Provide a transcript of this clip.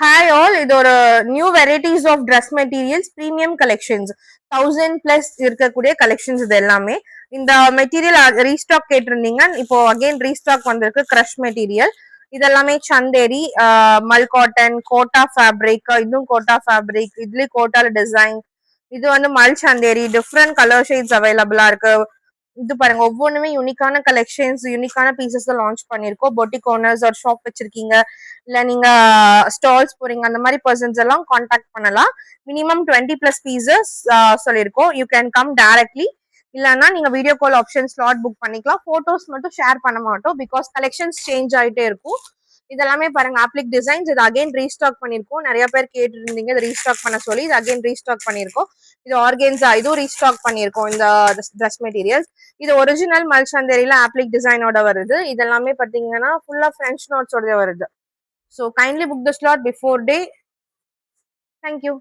Hi all, இது ஒரு new varieties of dress materials premium collections 1000+ இருக்கக்கூடிய கலெக்ஷன்ஸ் இது எல்லாமே. இந்த மெட்டீரியல் ரீஸ்டாக் கேட்டிருந்தீங்க, இப்போ அகைன் ரீஸ்டாக் வந்திருக்கு. கிரஷ் மெட்டீரியல் இதெல்லாமே சந்தேரி, மல் காட்டன், கோட்டா ஃபேப்ரிக், இதுவும் கோட்டா ஃபேப்ரிக், இதுலயும் கோட்டால டிசைன். இது வந்து மல் சந்தேரி, டிஃப்ரெண்ட் கலர் ஷேட்ஸ் அவைலபிளா இருக்கு. இது பாருங்க, ஒவ்வொன்றுமே யூனிக்கான கலெக்ஷன்ஸ், யூனிக்கான பீசஸ் லான்ச் பண்ணிருக்கோம். பொட்டிக் ஓனர்ஸ் ஒரு ஷாப் வச்சிருக்கீங்க, இல்ல நீங்க ஸ்டால்ஸ் போறீங்க, அந்த மாதிரி பர்சன்ஸ் எல்லாம் கான்டாக்ட் பண்ணலாம். மினிமம் 20+ பீசஸ் சொல்லியிருக்கோம். யூ கேன் கம் டைரக்ட்லி, இல்லைன்னா நீங்க video call option slot book பண்ணிக்கலாம். போட்டோஸ் மட்டும் ஷேர் பண்ண மாட்டோம், பிகாஸ் கலெக்ஷன்ஸ் சேஞ்ச் ஆயிட்டே இருக்கும். இதெல்லாமே பாருங்க ஆப்ளிக் டிசைன்ஸ். இது அகைன் ரீஸ்டாக் பண்ணிருக்கோம். நிறைய பேர் கேட்டு இருந்தீங்க இது ரீஸ்டாக் பண்ண சொல்லி, இது அகைன் ரீஸ்டாக் பண்ணிருக்கோம். இது ஆர்கேன்ஸா, இதுவும் ரீஸ்டாக் பண்ணிருக்கோம். இந்த ட்ரெஸ் மெட்டீரியல்ஸ் இது ஒரிஜினல் மல்சந்தேரியில ஆப்ளிக் டிசைனோட வருது. இதெல்லாமே பாத்தீங்கன்னா ஃபுல்லா ஃப்ரெஞ்ச் நோட்ஸோட வருது. So kindly book the slot before day. Thank you.